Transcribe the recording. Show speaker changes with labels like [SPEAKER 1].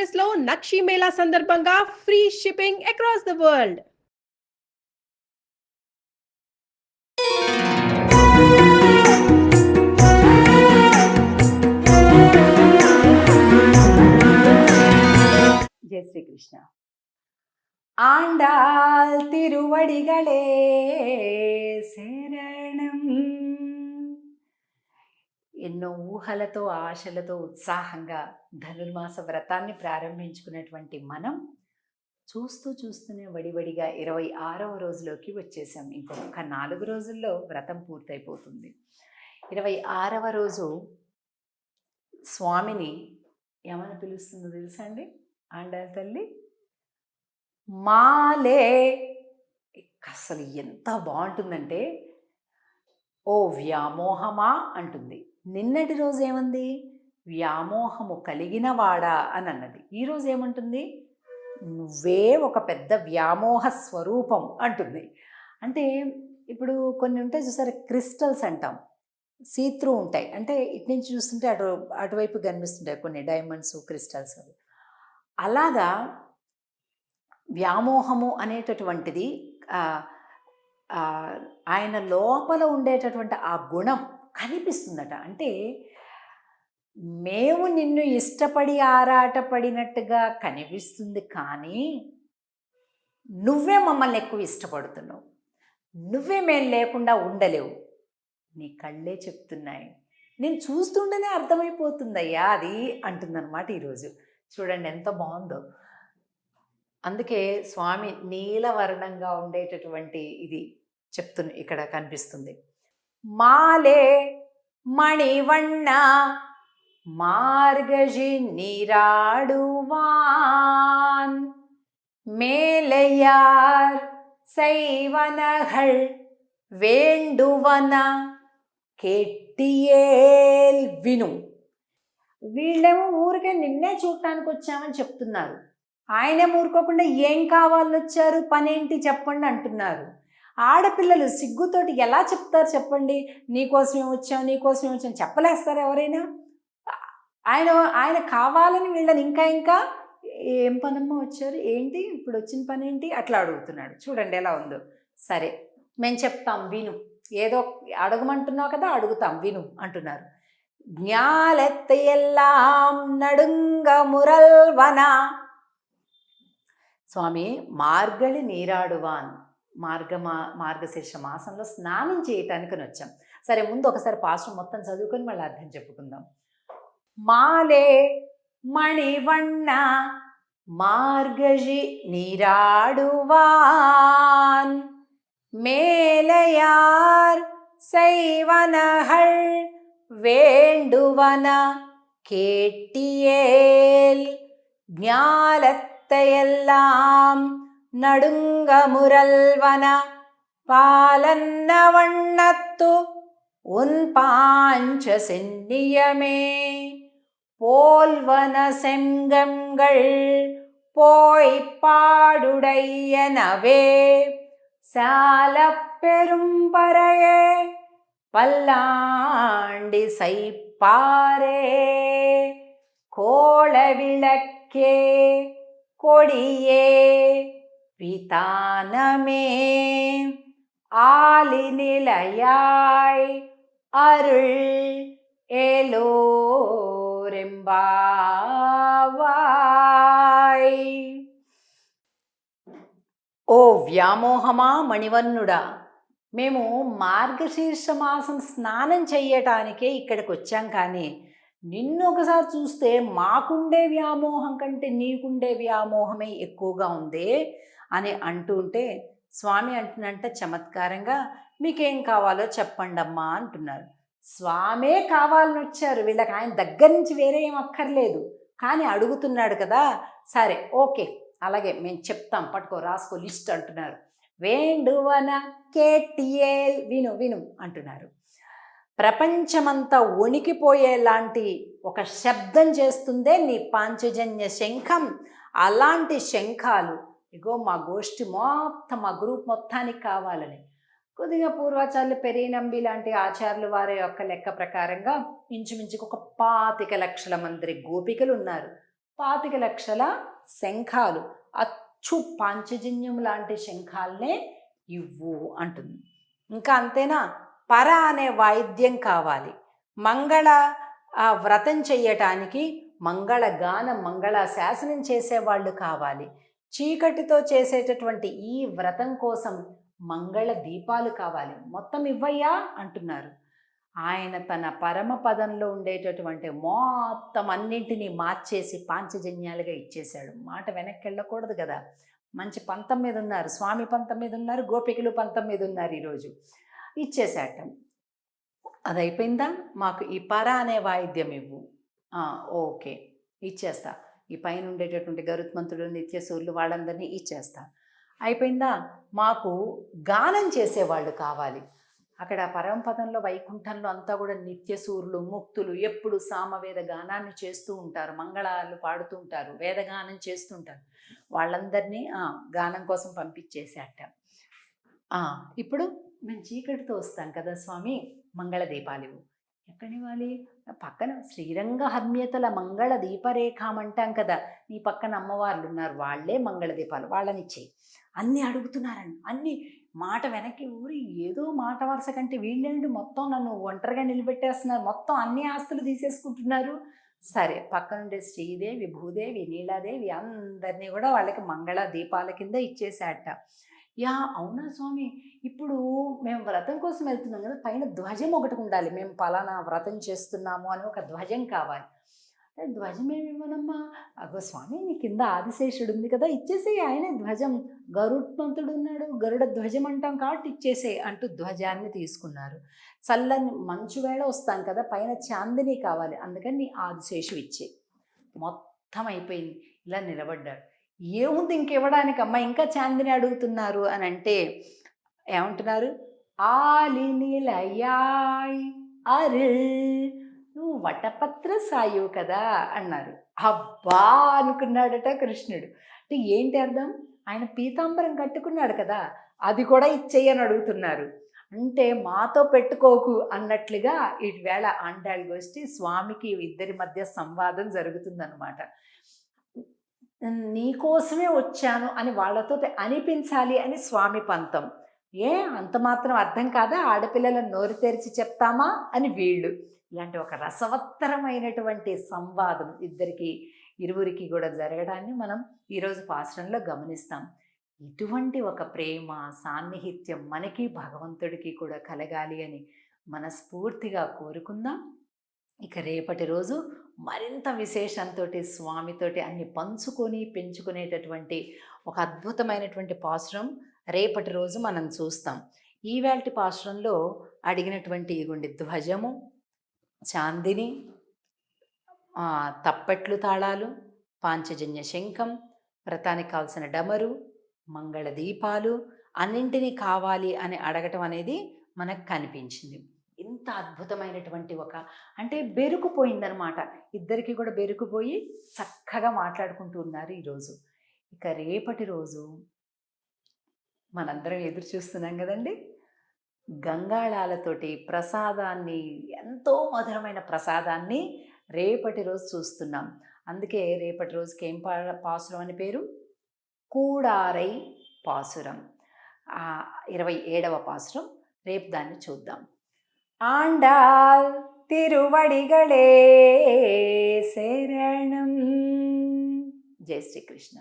[SPEAKER 1] ఎక్స్‌ప్రెస్‌లో నక్షి మేళా సందర్భంగా free shipping across the world.
[SPEAKER 2] జై శ్రీకృష్ణ. ఆండాల్ తిరువడిగళే శరణం. ఎన్నో ఊహలతో ఆశలతో ఉత్సాహంగా ధనుర్మాస వ్రతాన్ని ప్రారంభించుకున్నటువంటి మనం చూస్తూనే వడివడిగా 26వ రోజులోకి వచ్చేసాం. ఇంకొక 4 రోజుల్లో వ్రతం పూర్తయిపోతుంది. 26వ రోజు స్వామిని ఏమని పిలుస్తుందో తెలుసా అండి ఆండాల్ తల్లి? మాలే. అసలు ఎంత బాగుంటుందంటే ఓ వ్యామోహమా అంటుంది. నిన్నటి రోజు ఏమంది? వ్యామోహము కలిగిన వాడా అని అన్నది. ఈరోజు ఏమంటుంది? నువ్వే ఒక పెద్ద వ్యామోహ స్వరూపం అంటుంది. అంటే ఇప్పుడు కొన్ని ఉంటాయి చూసారా, క్రిస్టల్స్ అంటాం, సీత్రూ ఉంటాయి. అంటే ఇటు నుంచి చూస్తుంటే అటువైపు కనిపిస్తుంటాయి కొన్ని డైమండ్స్, క్రిస్టల్స్. అలాగా వ్యామోహము అనేటటువంటిది ఆయన లోపల ఉండేటటువంటి ఆ గుణం కనిపిస్తుందట. అంటే మేము నిన్ను ఇష్టపడి ఆరాటపడినట్టుగా కనిపిస్తుంది, కానీ నువ్వే మమ్మల్ని ఎక్కువ ఇష్టపడుతున్నావు, నువ్వే మేము లేకుండా ఉండలేవు, నీ కళ్ళే చెప్తున్నాయి, నేను చూస్తుంటేనే అర్థమైపోతుందయ్యా అది అంటుందన్నమాట. ఈరోజు చూడండి ఎంత బాగుందో. అందుకే స్వామి నీలవర్ణంగా ఉండేటటువంటి ఇది ఇక్కడ కనిపిస్తుంది. మాలే మణివಣ್ಣ మార్గజి நீராடுவான் மேலையார் செய்வனகள் వేండువన కేట్టియేల్ విను. వీళ్ళేమో ఊరికే నిన్నే చూడటానికి వచ్చామని చెప్తున్నారు, ఆయనే ఊరుకోకుండా ఏం కావాలని వచ్చారు, పనేంటి చెప్పండి అంటున్నారు. ఆడపిల్లలు సిగ్గుతోటి ఎలా చెప్తారు చెప్పండి? నీకోసమే వచ్చాం చెప్పలేస్తారు ఎవరైనా? ఆయన కావాలని వీళ్ళని ఇంకా ఏం పనమ్మ వచ్చారు, ఏంటి ఇప్పుడు వచ్చిన పని ఏంటి అట్లా అడుగుతున్నాడు. చూడండి ఎలా ఉందో. సరే మేము చెప్తాం విను, ఏదో అడగమంటున్నావు కదా అడుగుతాం విను అంటున్నారు. జ్ఞాలెత్త ఎల్లాం నడుంగ మురల్వన. స్వామి మార్గళి నీరాడువాన్, మార్గశీర్ష మాసంలో స్నానం చేయటానికి వచ్చాం. సరే ముందు ఒకసారి పాశ్రం మొత్తం చదువుకొని మళ్ళీ అర్థం చెప్పుకుందాం. మాలే మణివಣ್ಣ మార్గజి நீராடுவான் மேலையார் செய்வனகள் வேண்டுவன கேட்டியேல் ஞாலத்தையெல்லாம் நடுங்க முரல்வன பாலன்ன வண்ணத்து உன் பாஞ்ச சென்னியமே போல்வன செங்கங்கள் போய் பாடுடையனவே சால பெரும்பறையே பல்லாண்டி சைப்பாரே கோள விளக்கே கொடியே விதானமே ஆலி நிலையாய் அருள் ఏలోరెంబావాయ్. ఓ వ్యామోహమా మణివర్ణుడా, మేము మార్గశీర్ష మాసం స్నానం చెయ్యటానికే ఇక్కడికి వచ్చాం, కానీ నిన్ను ఒకసారి చూస్తే మాకుండే వ్యామోహం కంటే నీకుండే వ్యామోహమే ఎక్కువగా ఉంది అని అంటుంటే స్వామి అంటున్నంట చమత్కారంగా, మీకేం కావాలో చెప్పండమ్మా అంటున్నారు. స్వామే కావాలని వచ్చారు వీళ్ళకి, ఆయన దగ్గర నుంచి వేరే ఏం అక్కర్లేదు, కానీ అడుగుతున్నాడు కదా. సరే ఓకే అలాగే మేము చెప్తాం, పట్టుకో రాసుకో లిస్ట్ అంటున్నారు. వేండువన కేటియేల్ విను విను అంటున్నారు. ప్రపంచమంతా వణికిపోయేలాంటి ఒక శబ్దం చేస్తుందే నీ పాంచజన్య శంఖం. అలాంటి శంఖాలు ఇగో మా గోష్ఠి మొత్తం, మా గ్రూప్ మొత్తానికి కావాలని. కొద్దిగా పూర్వాచార్యులు పెరీనంబి లాంటి ఆచార్యులు వారి యొక్క లెక్క ప్రకారంగా ఇంచుమించుకు ఒక 25 లక్షల మంది గోపికలు ఉన్నారు. 25,00,000 శంఖాలు, అచ్చు పాంచజన్యం లాంటి శంఖాలనే ఇవ్వు అంటుంది. ఇంకా అంతేనా? పర అనే వాయిద్యం కావాలి. మంగళ వ్రతం చెయ్యటానికి మంగళగానం, మంగళ శాసనం చేసేవాళ్ళు కావాలి. చీకటితో చేసేటటువంటి ఈ వ్రతం కోసం మంగళ దీపాలు కావాలి. మొత్తం ఇవ్వయ్యా అంటున్నారు. ఆయన తన పరమపదంలో ఉండేటటువంటి మొత్తం అన్నింటినీ మార్చేసి పాంచజన్యాలుగా ఇచ్చేశాడు. మాట వెనక్కి వెళ్ళకూడదు కదా. మంచి పంతం మీద ఉన్నారు, స్వామి పంతం మీద ఉన్నారు, గోపికలు పంతం మీద ఉన్నారు. ఈరోజు ఇచ్చేశాట. అది అయిపోయిందా? మాకు ఈ పర అనే వాయిద్యం ఇవ్వు. ఓకే, ఇచ్చేస్తా. ఈ పైన ఉండేటటువంటి గరుత్మంతుడు, నిత్యసూరులు వాళ్ళందరినీ ఇచ్చేస్తా. అయిపోయిందా? మాకు గానం చేసేవాళ్ళు కావాలి. అక్కడ పరమపదంలో వైకుంఠంలో అంతా కూడా నిత్యసూరులు, ముక్తులు ఎప్పుడు సామవేద గానాన్ని చేస్తూ ఉంటారు, మంగళాలు పాడుతూ ఉంటారు, వేదగానం చేస్తుంటారు. వాళ్ళందరినీ గానం కోసం పంపించేసేట. ఇప్పుడు మేము చీకటితో వస్తాం కదా స్వామి, మంగళ దీపాలు ఇవ్వు. ఎక్కడివ్వాలి? పక్కన శ్రీరంగ హర్మ్యతల మంగళ దీపరేఖం అంటాం కదా, నీ పక్కన అమ్మవార్లు ఉన్నారు, వాళ్ళే మంగళ దీపాలు, వాళ్ళనిచ్చేయి. అన్నీ అడుగుతున్నారండి, అన్నీ మాట వెనక్కి ఊరి ఏదో మాట వరుస కంటే వీళ్ళేంటి మొత్తం నన్ను ఒంటరిగా నిలబెట్టేస్తున్నారు, మొత్తం అన్ని ఆస్తులు తీసేసుకుంటున్నారు. సరే, పక్కనుండే శ్రీదేవి, భూదేవి, నీలాదేవి అందరినీ కూడా వాళ్ళకి మంగళ దీపాల కింద ఇచ్చేసాట. అవునా స్వామి, ఇప్పుడు మేము వ్రతం కోసం వెళ్తున్నాం కదా, పైన ధ్వజం ఒకటి ఉండాలి, మేము పలానా వ్రతం చేస్తున్నాము అని ఒక ధ్వజం కావాలి. ధ్వజం ఏమి ఇవ్వనమ్మా? అగో స్వామి, నీ కింద ఆదిశేషుడు ఉంది కదా, ఇచ్చేసే. ఆయన ధ్వజం, గరుత్మంతుడు ఉన్నాడు, గరుడ ధ్వజం అంటాం కాబట్టి ఇచ్చేసే అంటూ ధ్వజాన్ని తీసుకున్నారు. చల్లని మంచు వేళ వస్తాం కదా, పైన చాందిని కావాలి, అందుకని నీ ఆదిశేషు ఇచ్చే. మొత్తం అయిపోయింది. ఇలా నిలబడ్డాడు. ఏముంది ఇంకివ్వడానికమ్మా, ఇంకా చాందిని అడుగుతున్నారు అని అంటే ఏమంటున్నారు? ఆలినిలయాయ్ అరిల్, నువ్వు వటపత్ర సాయువు కదా అన్నారు. అబ్బా అనుకున్నాడట కృష్ణుడు. అంటే ఏంటి అర్థం? ఆయన పీతాంబరం కట్టుకున్నాడు కదా, అది కూడా ఇచ్చేయని అడుగుతున్నారు. అంటే మాతో పెట్టుకోకు అన్నట్లుగా ఈవేళ ఆండాళ్ గోష్ఠి స్వామికి ఇద్దరి మధ్య సంవాదం జరుగుతుందన్నమాట. నీకోసమే వచ్చాను అని వాళ్ళతో అనిపించాలి అని స్వామి పంతం. అంత మాత్రం అర్థం కాదా? ఆడపిల్లలను నోరు తెరిచి చెప్తామా అని వీళ్ళు. ఇలాంటి ఒక రసవత్తరమైనటువంటి సంవాదం ఇరువురికి కూడా జరగడాన్ని మనం ఈరోజు పాశ్రంలో గమనిస్తాం. ఇటువంటి ఒక ప్రేమ సాన్నిహిత్యం మనకి భగవంతుడికి కూడా కలగాలి అని మనస్ఫూర్తిగా కోరుకుందాం. ఇక రేపటి రోజు మరింత విశేషంతో స్వామితోటి అన్ని పంచుకొని పెంచుకునేటటువంటి ఒక అద్భుతమైనటువంటి పాశ్రం రేపటి రోజు మనం చూస్తాం. ఈవేళటి పాశ్రంలో అడిగినటువంటి ఇగుండి ధ్వజము, చాందిని, తప్పెట్లు తాళాలు, పాంచజన్య శంఖం, వ్రతానికి కావాల్సిన డమరు, మంగళ దీపాలు అన్నింటినీ కావాలి అని అడగటం అనేది మనకు కనిపించింది. ఇంత అద్భుతమైనటువంటి అంటే బెరుకుపోయిందనమాట. ఇద్దరికి కూడా బెరుకుపోయి చక్కగా మాట్లాడుకుంటూ ఉన్నారు ఈరోజు. ఇక రేపటి రోజు మనందరం ఎదురు చూస్తున్నాం కదండి. గంగాళాలతోటి ప్రసాదాన్ని, ఎంతో మధురమైన ప్రసాదాన్ని రేపటి రోజు చూస్తున్నాం. అందుకే రేపటి రోజుకి ఏం పాసురం అని పేరు? కూడారై పాసురం. 27వ పాసురం. రేపు దాన్ని చూద్దాం. ఆండాల్ తిరువడిగళే శరణం. జై శ్రీకృష్ణ.